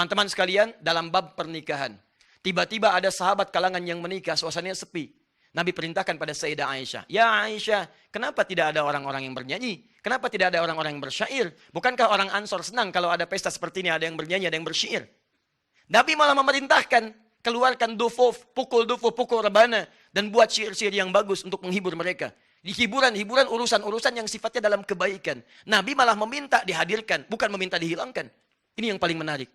Teman-teman sekalian, dalam bab pernikahan, tiba-tiba ada sahabat kalangan yang menikah, suasananya sepi. Nabi perintahkan pada Sayyidah Aisyah, "Ya Aisyah, kenapa tidak ada orang-orang yang bernyanyi? Kenapa tidak ada orang-orang yang bersyair? Bukankah orang Ansor senang kalau ada pesta seperti ini, ada yang bernyanyi, ada yang bersyair?" Nabi malah memerintahkan, keluarkan dufuf, pukul rebana, dan buat syair-syair yang bagus untuk menghibur mereka. Di hiburan-hiburan, urusan-urusan yang sifatnya dalam kebaikan. Nabi malah meminta dihadirkan, bukan meminta dihilangkan. Ini yang paling menarik.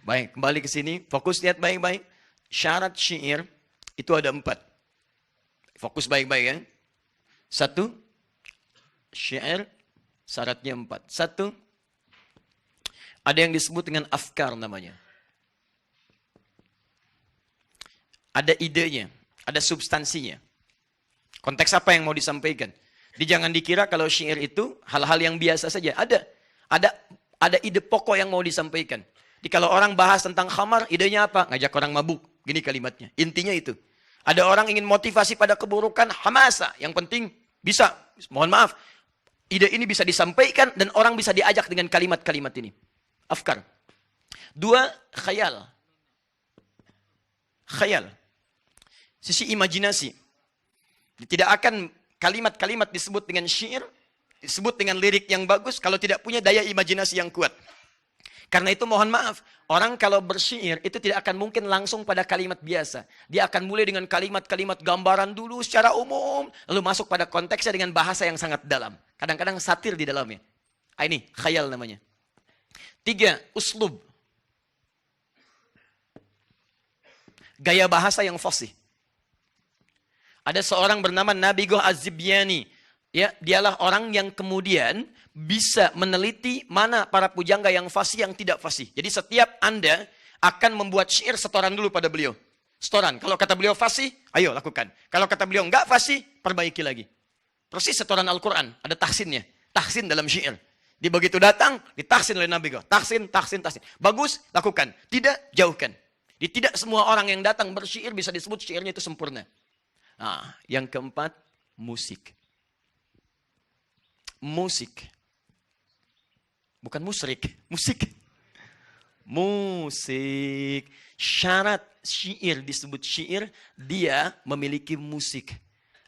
Baik, kembali ke sini. Fokus lihat baik-baik. Syarat syair itu ada 4. Fokus baik-baik ya. 1, syair syaratnya 4. 1, ada yang disebut dengan afkar namanya. Ada idenya, ada substansinya. Konteks apa yang mau disampaikan? Jangan dikira kalau syair itu hal-hal yang biasa saja. Ada ide pokok yang mau disampaikan. Jadi kalau orang bahas tentang khamar, idenya apa? Ngajak orang mabuk. Gini kalimatnya. Intinya itu. Ada orang ingin motivasi pada keburukan, hamasa. Yang penting bisa, mohon maaf, ide ini bisa disampaikan dan orang bisa diajak dengan kalimat-kalimat ini. Afkar. 2, khayal. Khayal. Sisi imajinasi. Tidak akan kalimat-kalimat disebut dengan syair, disebut dengan lirik yang bagus, kalau tidak punya daya imajinasi yang kuat. Karena itu mohon maaf, orang kalau bersyair itu tidak akan mungkin langsung pada kalimat biasa. Dia akan mulai dengan kalimat-kalimat gambaran dulu secara umum, lalu masuk pada konteksnya dengan bahasa yang sangat dalam. Kadang-kadang satir di dalamnya. Ini khayal namanya. 3, uslub. Gaya bahasa yang fasih. Ada seorang bernama Nabighah Az-Zibyani. Ya, dialah orang yang kemudian bisa meneliti mana para pujangga yang fasih, yang tidak fasih. Jadi setiap Anda akan membuat syair, setoran dulu pada beliau. Setoran. Kalau kata beliau fasih, ayo lakukan. Kalau kata beliau enggak fasih, perbaiki lagi. Persis setoran Al-Quran. Ada tahsinnya. Tahsin dalam syair. Dia begitu datang, ditahsin oleh Nabighah. Tahsin. Bagus, lakukan. Tidak, jauhkan. Jadi tidak semua orang yang datang bersyair bisa disebut syairnya itu sempurna. Nah, yang keempat, musik. Musik. Bukan musyrik, musik. Musik. Syarat syair disebut syair, dia memiliki musik.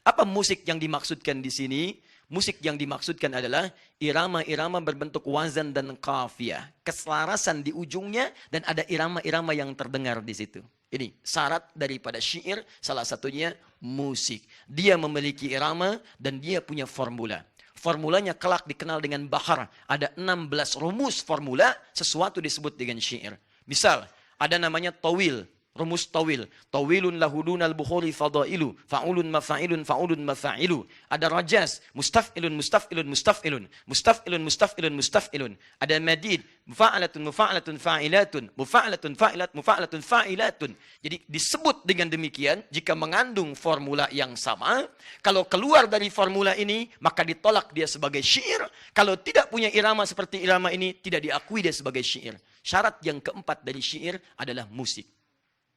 Apa musik yang dimaksudkan di sini? Musik yang dimaksudkan adalah irama-irama berbentuk wazan dan qafiyah. Keselarasan di ujungnya dan ada irama-irama yang terdengar di situ. Ini syarat daripada syair, salah satunya musik. Dia memiliki irama dan dia punya formula. Formulanya kelak dikenal dengan bahar. Ada 16 rumus formula, sesuatu disebut dengan syair. Misal, ada namanya tawil. Rumus tawil. Tawilun lahudunal bukhuri fadailu. Fa'ulun mafa'ilun fa'ulun mafa'ilu. Ada rajas. Mustaf'ilun mustaf'ilun mustaf'ilun. Mustaf'ilun mustaf'ilun mustaf'ilun. Ada madid. Mufa'alatun mufa'alatun fa'ilatun. Mufa'alatun fa'ilat mufa'alatun fa'ilatun. Jadi disebut dengan demikian, jika mengandung formula yang sama, kalau keluar dari formula ini, maka ditolak dia sebagai syair. Kalau tidak punya irama seperti irama ini, tidak diakui dia sebagai syair. Syarat yang keempat dari syair adalah musik.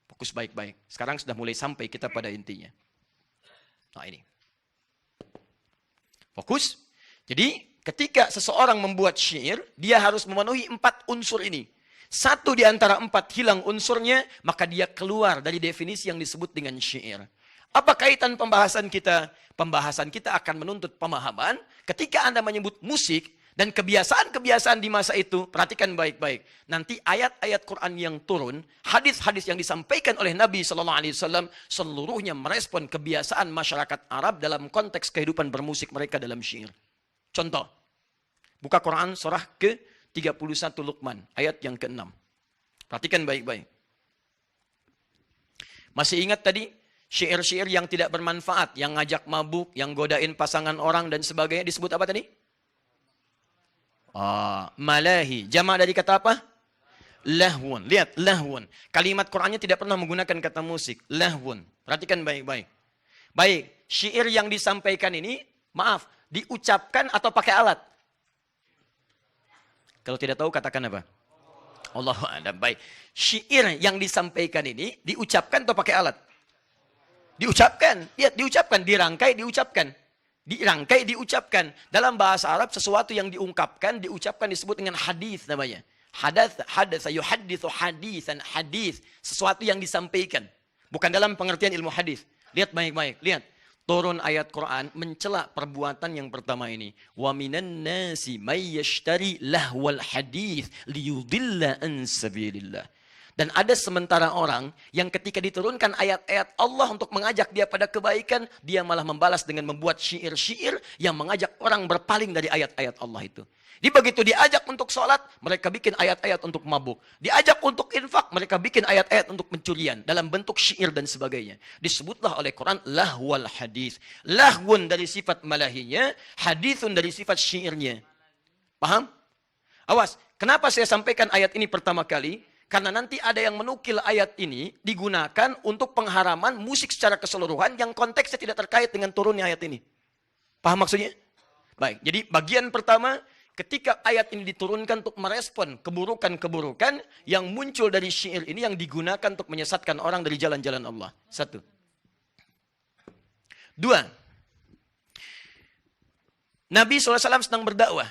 Fokus baik-baik. Sekarang sudah mulai sampai kita pada intinya. Nah ini. Fokus. Jadi ketika seseorang membuat syair, dia harus memenuhi 4 unsur ini. Satu di antara 4 hilang unsurnya, maka dia keluar dari definisi yang disebut dengan syair. Apa kaitan pembahasan kita? Pembahasan kita akan menuntut pemahaman ketika Anda menyebut musik, dan kebiasaan-kebiasaan di masa itu, perhatikan baik-baik. Nanti ayat-ayat Quran yang turun, hadis-hadis yang disampaikan oleh Nabi SAW, seluruhnya merespon kebiasaan masyarakat Arab dalam konteks kehidupan bermusik mereka dalam syair. Contoh, buka Quran surah ke-31 Luqman, ayat yang ke-6. Perhatikan baik-baik. Masih ingat tadi, syair-syair yang tidak bermanfaat, yang ngajak mabuk, yang godain pasangan orang dan sebagainya, disebut apa tadi? Malahi. Jama' dari kata apa? Lahwun. Lihat, lahwun. Kalimat Qur'annya tidak pernah menggunakan kata musik. Lahwun. Perhatikan baik-baik. Baik, syair yang disampaikan ini, maaf, diucapkan atau pakai alat? Kalau tidak tahu katakan apa? Allahu a'lam. Baik. Syair yang disampaikan ini diucapkan atau pakai alat? Diucapkan, lihat diucapkan, dirangkai, diucapkan. Dirangkai, diucapkan. Dalam bahasa Arab sesuatu yang diungkapkan, diucapkan disebut dengan hadis namanya. Hadatsa yuhadditsu hadisan, hadis, sesuatu yang disampaikan. Bukan dalam pengertian ilmu hadis. Lihat baik-baik, lihat. Turun ayat Quran mencela perbuatan yang pertama ini. Wa minan nasi may yashtari lahwal hadis liyudilla an sabilillah. Dan ada sementara orang yang ketika diturunkan ayat-ayat Allah untuk mengajak dia pada kebaikan, dia malah membalas dengan membuat syair-syair yang mengajak orang berpaling dari ayat-ayat Allah itu. Di begitu diajak untuk sholat, mereka bikin ayat-ayat untuk mabuk. Diajak untuk infak, mereka bikin ayat-ayat untuk pencurian dalam bentuk syair dan sebagainya. Disebutlah oleh Quran lahwal hadis. Lahwun dari sifat malahinya, hadithun dari sifat syairnya. Paham? Awas, kenapa saya sampaikan ayat ini pertama kali? Karena nanti ada yang menukil ayat ini digunakan untuk pengharaman musik secara keseluruhan yang konteksnya tidak terkait dengan turunnya ayat ini. Paham maksudnya? Baik, jadi bagian pertama, ketika ayat ini diturunkan untuk merespon keburukan-keburukan yang muncul dari syair ini yang digunakan untuk menyesatkan orang dari jalan-jalan Allah. 1. 2. Nabi SAW sedang berdakwah.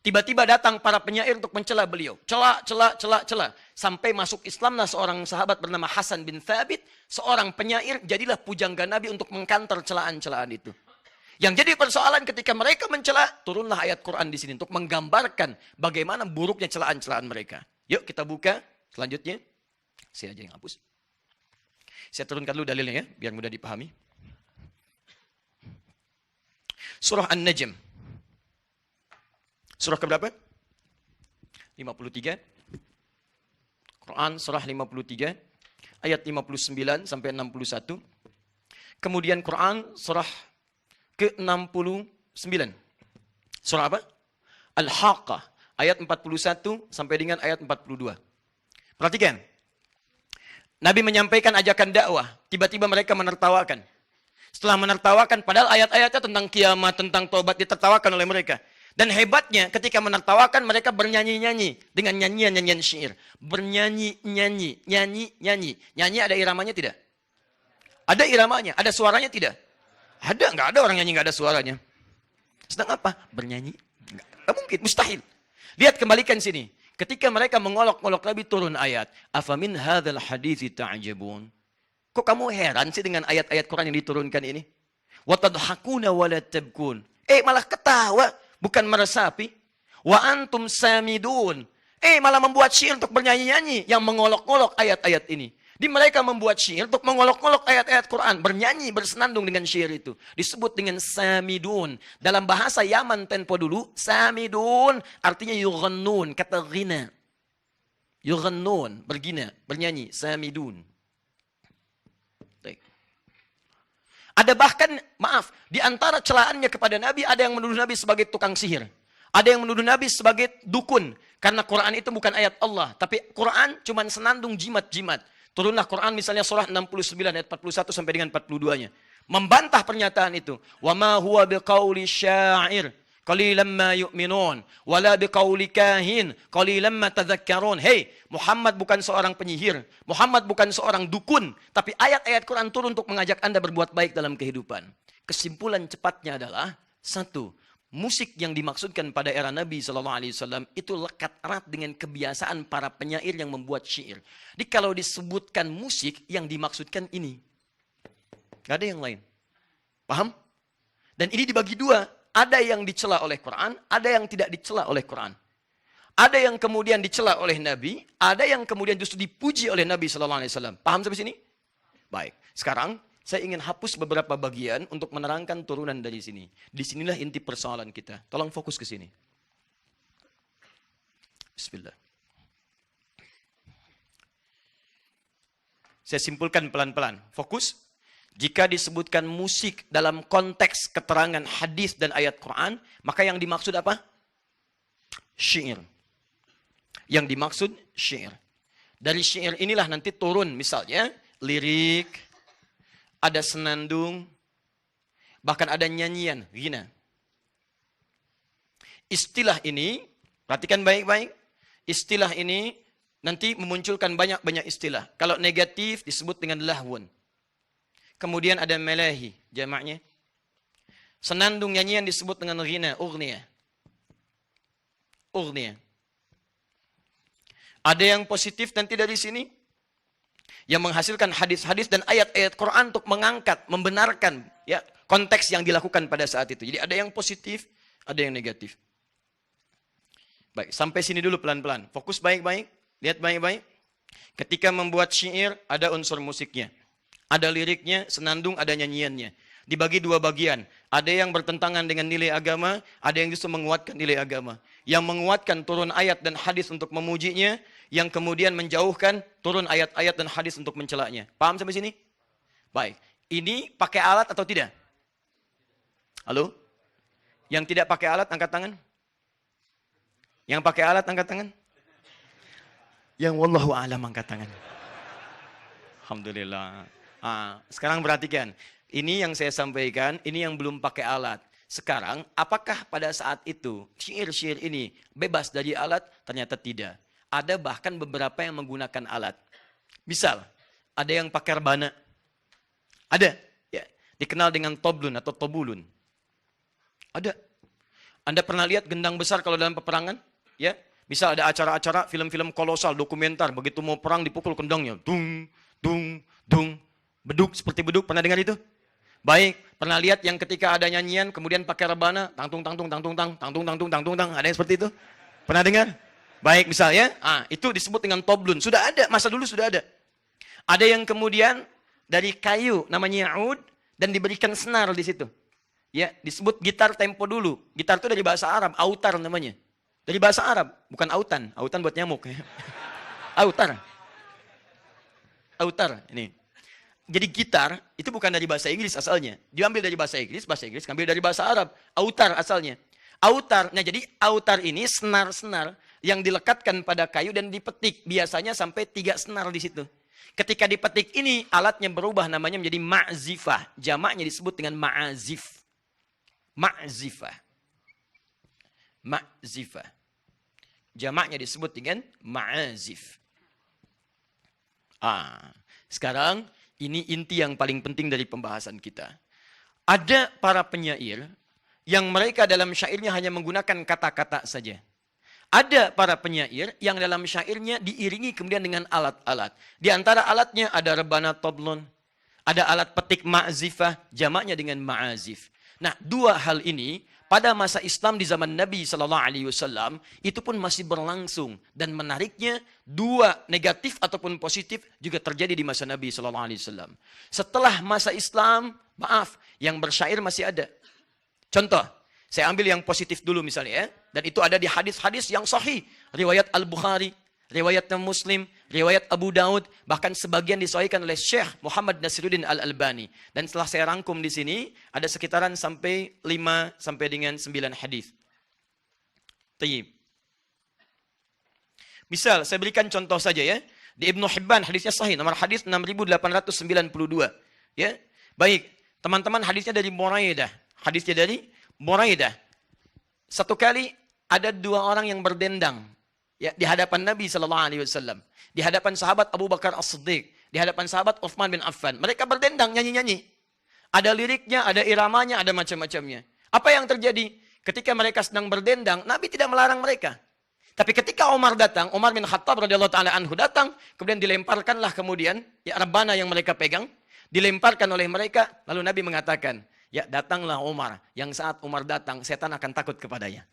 Tiba-tiba datang para penyair untuk mencela beliau. Cela. Sampai masuk Islamlah seorang sahabat bernama Hasan bin Thabit. Seorang penyair, jadilah pujangga Nabi untuk mengkanter celaan-celaan itu. Yang jadi persoalan ketika mereka mencela, turunlah ayat Quran di sini untuk menggambarkan bagaimana buruknya celaan-celaan mereka. Yuk kita buka selanjutnya. Saya aja yang hapus. Saya turunkan dulu dalilnya ya, biar mudah dipahami. Surah An-Najm. Surah keberapa? 53. Quran surah 53. Ayat 59 sampai 61. Kemudian Quran surah ke-69. Surah apa? Al-Haqqah. Ayat 41 sampai dengan ayat 42. Perhatikan. Nabi menyampaikan ajakan dakwah. Tiba-tiba mereka menertawakan. Setelah menertawakan, padahal ayat-ayatnya tentang kiamat, tentang taubat ditertawakan oleh mereka. Dan hebatnya ketika menertawakan mereka bernyanyi-nyanyi dengan nyanyian-nyanyian syair. Bernyanyi-nyanyi, nyanyi-nyanyi. Nyanyi ada iramanya tidak? Ada iramanya, ada suaranya tidak? Ada, nggak ada orang nyanyi nggak ada suaranya. Sedang apa? Bernyanyi? Nggak mungkin, mustahil. Lihat kembalikan sini. Ketika mereka mengolok-olok Nabi turun ayat. Afamin hadzal hadithi ta'jabun. Kok kamu heran sih dengan ayat-ayat Quran yang diturunkan ini? Wa tadhakuna wa la tabkun. Malah ketawa. Bukan meresapi. Wa antum samidun. Malah membuat syair untuk bernyanyi-nyanyi. Yang mengolok-olok ayat-ayat ini. Di mereka membuat syair untuk mengolok-olok ayat-ayat Quran. Bernyanyi, bersenandung dengan syair itu. Disebut dengan samidun. Dalam bahasa Yaman tempo dulu. Samidun artinya yughannun. Kata ghina. Yughannun. Bergina. Bernyanyi. Samidun. Ada bahkan, maaf, di antara celaannya kepada Nabi, ada yang menuduh Nabi sebagai tukang sihir. Ada yang menuduh Nabi sebagai dukun. Karena Quran itu bukan ayat Allah. Tapi Quran cuma senandung jimat-jimat. Turunlah Quran misalnya surah 69 ayat 41 sampai dengan 42-nya. Membantah pernyataan itu. Wa ma huwa biqauli syair. Qalilan ma yu'minun. Wala biqauli kahin. Qalilan ma tadhakkarun. Hei, Muhammad bukan seorang penyihir. Muhammad bukan seorang dukun. Tapi ayat-ayat Quran turun untuk mengajak Anda berbuat baik dalam kehidupan. Kesimpulan cepatnya adalah, 1. Musik yang dimaksudkan pada era Nabi SAW itu lekat erat dengan kebiasaan para penyair yang membuat syair. Jadi kalau disebutkan musik yang dimaksudkan ini. Gak ada yang lain. Paham? Dan ini dibagi dua. Ada yang dicela oleh Quran, ada yang tidak dicela oleh Quran. Ada yang kemudian dicela oleh Nabi, ada yang kemudian justru dipuji oleh Nabi SAW. Paham sampai sini? Baik. Sekarang saya ingin hapus beberapa bagian untuk menerangkan turunan dari sini. Disinilah inti persoalan kita. Tolong fokus ke sini. Bismillah. Saya simpulkan pelan-pelan. Fokus. Jika disebutkan musik dalam konteks keterangan hadis dan ayat Quran, maka yang dimaksud apa? Syair. Yang dimaksud syair. Dari syair inilah nanti turun misalnya lirik, ada senandung, bahkan ada nyanyian, ghina. Istilah ini, perhatikan baik-baik, istilah ini nanti memunculkan banyak-banyak istilah. Kalau negatif disebut dengan lahwun. kemudian ada melahi, jamaknya. Senandung nyanyian disebut dengan ghina, ughniya. Ughniya. Ada yang positif nanti dari sini, yang menghasilkan hadis-hadis dan ayat-ayat Quran untuk mengangkat, membenarkan ya konteks yang dilakukan pada saat itu. Jadi ada yang positif, ada yang negatif. Baik, sampai sini dulu pelan-pelan. Fokus baik-baik, lihat baik-baik. Ketika membuat syair, ada unsur musiknya. Ada liriknya, senandung, ada nyanyiannya. Dibagi dua bagian. Ada yang bertentangan dengan nilai agama, ada yang justru menguatkan nilai agama. Yang menguatkan turun ayat dan hadis untuk memujinya, yang kemudian menjauhkan turun ayat-ayat dan hadis untuk mencelaknya. Paham sampai sini? Baik. Ini pakai alat atau tidak? Halo? Yang tidak pakai alat, angkat tangan. Yang pakai alat, angkat tangan. Yang wallahu a'lam, angkat tangan. Alhamdulillah. Sekarang perhatikan. Ini yang saya sampaikan, ini yang belum pakai alat. Sekarang, apakah pada saat itu syair-syair ini bebas dari alat? Ternyata tidak. Ada bahkan beberapa yang menggunakan alat. Misal, ada yang pakai rebana. Ada. Ya, dikenal dengan toblun atau tobulun. Ada. Anda pernah lihat gendang besar kalau dalam peperangan? Ya, misal ada acara-acara film-film kolosal, dokumenter, begitu mau perang dipukul kendangnya. Dung, dung, dung. Beduk, seperti beduk. Pernah dengar itu? Baik, pernah lihat yang ketika ada nyanyian, kemudian pakai rebana, tangtung, tangtung, tangtung, tang, tangtung, tangtung, tangtung, tang. Ada yang seperti itu? Pernah dengar? Baik, misalnya, itu disebut dengan toblun. Sudah ada, masa dulu sudah ada. Ada yang kemudian dari kayu, namanya ud, dan diberikan senar di situ. Ya, disebut gitar tempo dulu. Gitar itu dari bahasa Arab, autar namanya. Dari bahasa Arab, bukan autan. Autan buat nyamuk. Autar. Autar, ini. Jadi gitar itu bukan dari bahasa Inggris asalnya. Diambil dari bahasa Inggris ambil dari bahasa Arab. Autar asalnya. Autar, nah jadi autar ini senar-senar yang dilekatkan pada kayu dan dipetik. Biasanya sampai 3 senar di situ. Ketika dipetik ini, alatnya berubah namanya menjadi ma'zifah. Jamaknya disebut dengan ma'azif. Ma'zifah. Ma'zifah. Jamaknya disebut dengan ma'azif. Sekarang ini inti yang paling penting dari pembahasan kita. Ada para penyair yang mereka dalam syairnya hanya menggunakan kata-kata saja. Ada para penyair yang dalam syairnya diiringi kemudian dengan alat-alat. Di antara alatnya ada rebana toblon, ada alat petik ma'zifah, jamaknya dengan ma'azif. Nah, dua hal ini pada masa Islam di zaman Nabi SAW itu pun masih berlangsung, dan menariknya dua negatif ataupun positif juga terjadi di masa Nabi SAW. Setelah masa Islam, maaf, yang bersyair masih ada. Contoh, saya ambil yang positif dulu misalnya ya, dan itu ada di hadis-hadis yang sahih, riwayat Al-Bukhari, riwayat Muslim, riwayat Abu Daud, bahkan sebagian disahihkan oleh Syekh Muhammad Nasiruddin Al-Albani. Dan setelah saya rangkum di sini, ada sekitaran sampai 5 sampai dengan 9 hadis. Tayyib. Misal, saya berikan contoh saja ya. Di Ibnu Hibban hadisnya sahih, nomor hadis 6892. Ya. Baik, teman-teman, hadisnya dari Buraidah. Hadisnya dari Buraidah. Satu kali ada 2 orang yang berdendang ya, di hadapan Nabi SAW, di hadapan sahabat Abu Bakar As-Siddiq, di hadapan sahabat Uthman bin Affan. Mereka berdendang, nyanyi-nyanyi. Ada liriknya, ada iramanya, ada macam-macamnya. Apa yang terjadi? Ketika mereka sedang berdendang, Nabi tidak melarang mereka. Tapi ketika Umar datang, Umar bin Khattab radhiyallahu taala anhu datang, kemudian dilemparkanlah kemudian ya rebana yang mereka pegang, dilemparkan oleh mereka, lalu Nabi mengatakan, ya datanglah Umar, yang saat Umar datang, setan akan takut kepadanya.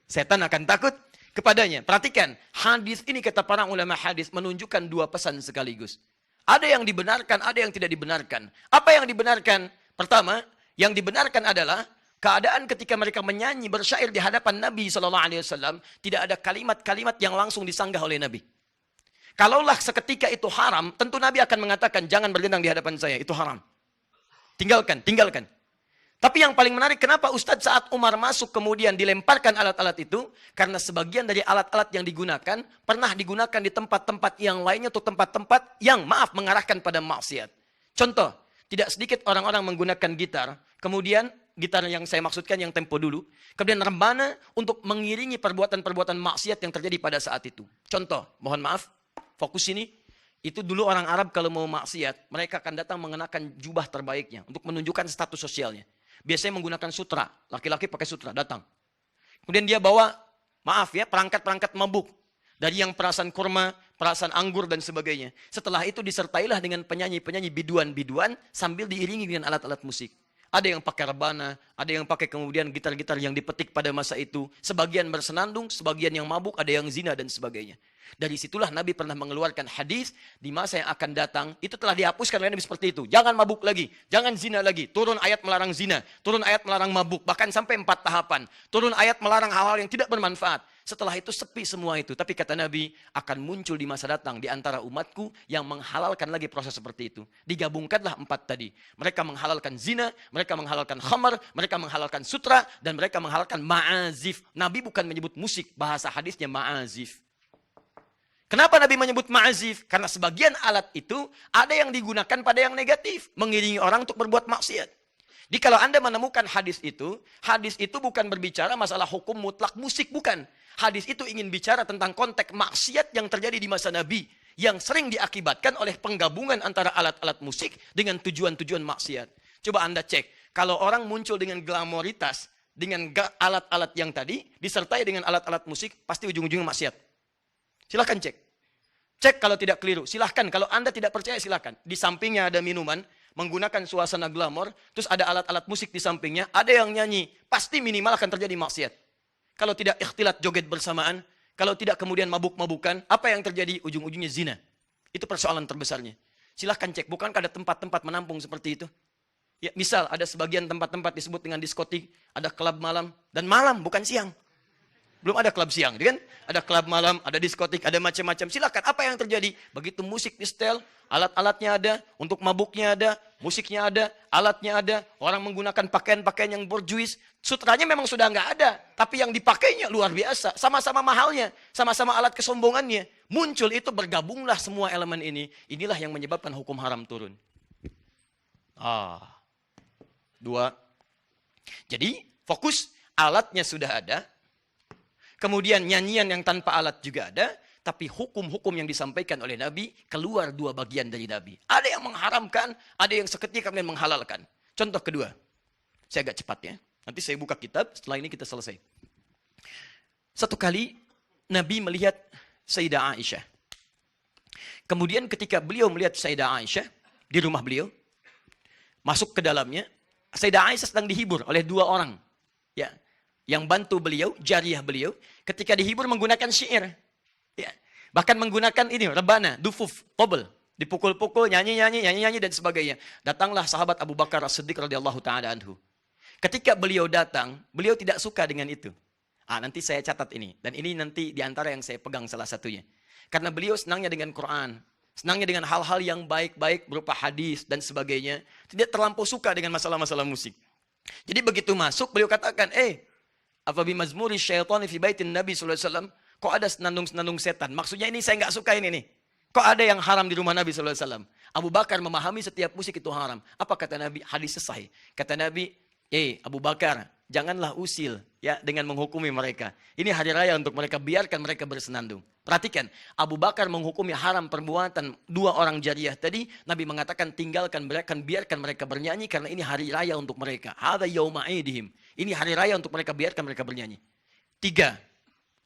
Setan akan takut kepadanya. Perhatikan, hadis ini kata para ulama hadis menunjukkan 2 pesan sekaligus. Ada yang dibenarkan, ada yang tidak dibenarkan. Apa yang dibenarkan? Pertama, yang dibenarkan adalah keadaan ketika mereka menyanyi bersyair di hadapan Nabi SAW, tidak ada kalimat-kalimat yang langsung disanggah oleh Nabi. Kalaulah seketika itu haram, tentu Nabi akan mengatakan, jangan berdendang di hadapan saya, itu haram. Tinggalkan, tinggalkan. Tapi yang paling menarik, kenapa Ustadz saat Umar masuk kemudian dilemparkan alat-alat itu? Karena sebagian dari alat-alat yang digunakan, pernah digunakan di tempat-tempat yang lainnya, atau tempat-tempat yang, maaf, mengarahkan pada maksiat. Contoh, tidak sedikit orang-orang menggunakan gitar, kemudian gitar yang saya maksudkan yang tempo dulu, kemudian rebana untuk mengiringi perbuatan-perbuatan maksiat yang terjadi pada saat itu. Contoh, mohon maaf, fokus ini, Itu dulu orang Arab kalau mau maksiat, mereka akan datang mengenakan jubah terbaiknya untuk menunjukkan status sosialnya. Biasanya menggunakan sutra, laki-laki pakai sutra, datang. Kemudian dia bawa, maaf ya, perangkat-perangkat mabuk. Dari yang perasan kurma, perasan anggur, dan sebagainya. Setelah itu disertailah dengan penyanyi-penyanyi biduan-biduan sambil diiringi dengan alat-alat musik. Ada yang pakai rebana, ada yang pakai kemudian gitar-gitar yang dipetik pada masa itu. Sebagian bersenandung, sebagian yang mabuk, ada yang zina, dan sebagainya. Dari situlah Nabi pernah mengeluarkan hadis di masa yang akan datang. Itu telah dihapuskan oleh Nabi seperti itu. Jangan mabuk lagi, jangan zina lagi. Turun ayat melarang zina, turun ayat melarang mabuk. Bahkan sampai 4 tahapan. Turun ayat melarang hal-hal yang tidak bermanfaat. Setelah itu sepi semua itu. Tapi kata Nabi, akan muncul di masa datang di antara umatku yang menghalalkan lagi proses seperti itu. Digabungkanlah 4 tadi. Mereka menghalalkan zina, mereka menghalalkan khamar, mereka menghalalkan sutra, dan mereka menghalalkan ma'azif. Nabi bukan menyebut musik, bahasa hadisnya ma'azif. Kenapa Nabi menyebut ma'azif? Karena sebagian alat itu ada yang digunakan pada yang negatif. Mengiringi orang untuk berbuat maksiat. Jadi kalau Anda menemukan hadis itu bukan berbicara masalah hukum mutlak musik, bukan. Hadis itu ingin bicara tentang konteks maksiat yang terjadi di masa Nabi. Yang sering diakibatkan oleh penggabungan antara alat-alat musik dengan tujuan-tujuan maksiat. Coba Anda cek. Kalau orang muncul dengan glamoritas, dengan alat-alat yang tadi, disertai dengan alat-alat musik, pasti ujung-ujungnya maksiat. Silahkan cek. Cek kalau tidak keliru. Silahkan, kalau Anda tidak percaya silahkan. Di sampingnya ada minuman, menggunakan suasana glamor, terus ada alat-alat musik di sampingnya, ada yang nyanyi. Pasti minimal akan terjadi maksiat. Kalau tidak ikhtilat joget bersamaan, kalau tidak kemudian mabuk-mabukan, apa yang terjadi? Ujung-ujungnya zina. Itu persoalan terbesarnya. Silahkan cek, bukankah ada tempat-tempat menampung seperti itu? Ya, misal ada sebagian tempat-tempat disebut dengan diskotik, ada klub malam, dan malam bukan siang. Belum ada klub siang, kan? Ada klub malam, ada diskotik, ada macam-macam. Silakan, apa yang terjadi? Begitu musik di setel, alat-alatnya ada, untuk mabuknya ada, musiknya ada, alatnya ada, orang menggunakan pakaian-pakaian yang borjuis, sutranya memang sudah nggak ada, tapi yang dipakainya luar biasa, sama-sama mahalnya, sama-sama alat kesombongannya. Muncul itu, bergabunglah semua elemen ini. Inilah yang menyebabkan hukum haram turun. 2. Jadi, fokus alatnya sudah ada. Kemudian nyanyian yang tanpa alat juga ada, tapi hukum-hukum yang disampaikan oleh Nabi keluar 2 bagian dari Nabi. Ada yang mengharamkan, ada yang seketika kemudian menghalalkan. Contoh kedua, saya agak cepat ya. Nanti saya buka kitab, setelah ini kita selesai. Satu kali Nabi melihat Sayyidah Aisyah. Kemudian ketika beliau melihat Sayyidah Aisyah di rumah beliau, masuk ke dalamnya, Sayyidah Aisyah sedang dihibur oleh 2 orang. Ya, yang bantu beliau, jariyah beliau, ketika dihibur menggunakan syair. Ya. Bahkan menggunakan ini, rebana, dufuf, tobel. Dipukul-pukul, nyanyi-nyanyi, dan sebagainya. Datanglah sahabat Abu Bakar As-Siddiq radhiyallahu ta'ala anhu. Ketika beliau datang, beliau tidak suka dengan itu. Nanti saya catat ini. Dan ini nanti diantara yang saya pegang salah satunya. Karena beliau senangnya dengan Quran. Senangnya dengan hal-hal yang baik-baik berupa hadis dan sebagainya. Tidak terlampau suka dengan masalah-masalah musik. Jadi begitu masuk, beliau katakan, apa bimazmuri syaitani fi baitin Nabi sallallahu alaihi wasallam? Kok ada senandung-senandung setan? Maksudnya ini saya nggak suka ini nih. Kok ada yang haram di rumah Nabi sallallahu alaihi wasallam? Abu Bakar memahami setiap musik itu haram. Apa kata Nabi? Hadis sahih. Kata Nabi, Abu Bakar, janganlah usil ya dengan menghukumi mereka. Ini hari raya untuk mereka, biarkan mereka bersenandung. Perhatikan, Abu Bakar menghukumi haram perbuatan 2 orang jariyah tadi. Nabi mengatakan tinggalkan mereka, biarkan mereka bernyanyi karena ini hari raya untuk mereka. Hadza yauma aidihim. Ini hari raya untuk mereka, biarkan mereka bernyanyi. 3.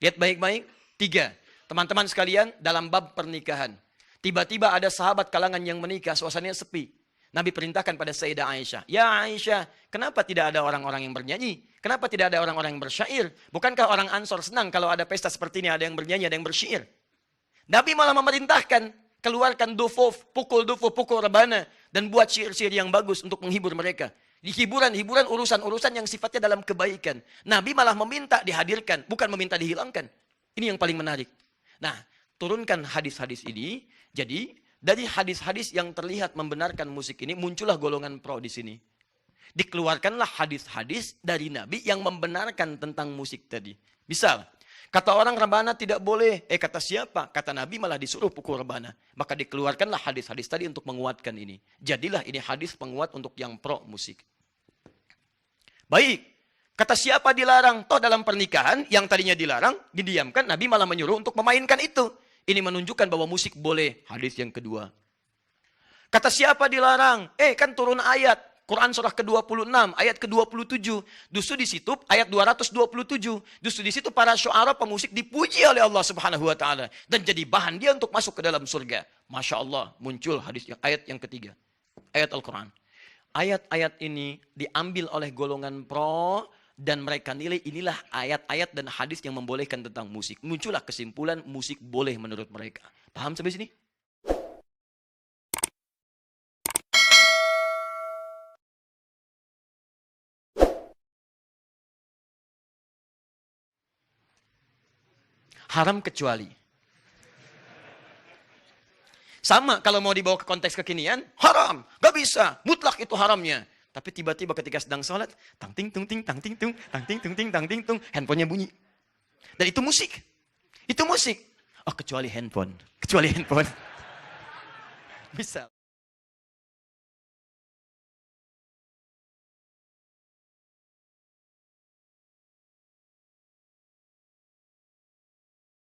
Lihat baik-baik. 3. Teman-teman sekalian, dalam bab pernikahan. Tiba-tiba ada sahabat kalangan yang menikah, suasananya sepi. Nabi perintahkan pada Sayyidah Aisyah. Ya Aisyah, kenapa tidak ada orang-orang yang bernyanyi? Kenapa tidak ada orang-orang yang bersyair? Bukankah orang Ansor senang kalau ada pesta seperti ini, ada yang bernyanyi, ada yang bersyair? Nabi malah memerintahkan, keluarkan dufuf, pukul rebana, dan buat syair-syair yang bagus untuk menghibur mereka. Di hiburan-hiburan, urusan-urusan yang sifatnya dalam kebaikan. Nabi malah meminta dihadirkan, bukan meminta dihilangkan. Ini yang paling menarik. Nah, turunkan hadis-hadis ini, jadi dari hadis-hadis yang terlihat membenarkan musik ini, muncullah golongan pro di sini. Dikeluarkanlah hadis-hadis dari Nabi yang membenarkan tentang musik tadi. Misal, kata orang rebana tidak boleh. Kata siapa? Kata Nabi malah disuruh pukul rebana. Maka dikeluarkanlah hadis-hadis tadi untuk menguatkan ini. Jadilah ini hadis penguat untuk yang pro musik. Baik, kata siapa dilarang? Toh dalam pernikahan yang tadinya dilarang, didiamkan, Nabi malah menyuruh untuk memainkan itu. Ini menunjukkan bahwa musik boleh. Hadis yang kedua. Kata siapa dilarang? Kan turun ayat. Quran surah ke-26, ayat ke-27. Justru di situ ayat 227. Justru di situ para syuara pemusik dipuji oleh Allah Subhanahu wa taala dan jadi bahan dia untuk masuk ke dalam surga. Masya Allah, muncul hadis ayat yang ketiga. Ayat Al-Quran. Ayat-ayat ini diambil oleh golongan pro dan mereka nilai inilah ayat-ayat dan hadis yang membolehkan tentang musik. Muncullah kesimpulan musik boleh menurut mereka. Paham sampai sini? Haram kecuali. Sama kalau mau dibawa ke konteks kekinian, haram. Gak bisa, mutlak itu haramnya. Tapi tiba-tiba ketika sedang sholat, tang ting tung ting, tang ting tung, tang ting tung ting, tang ting tung, handphonenya bunyi. Dan itu musik. Itu musik. Oh, kecuali handphone. Kecuali handphone. Bisa.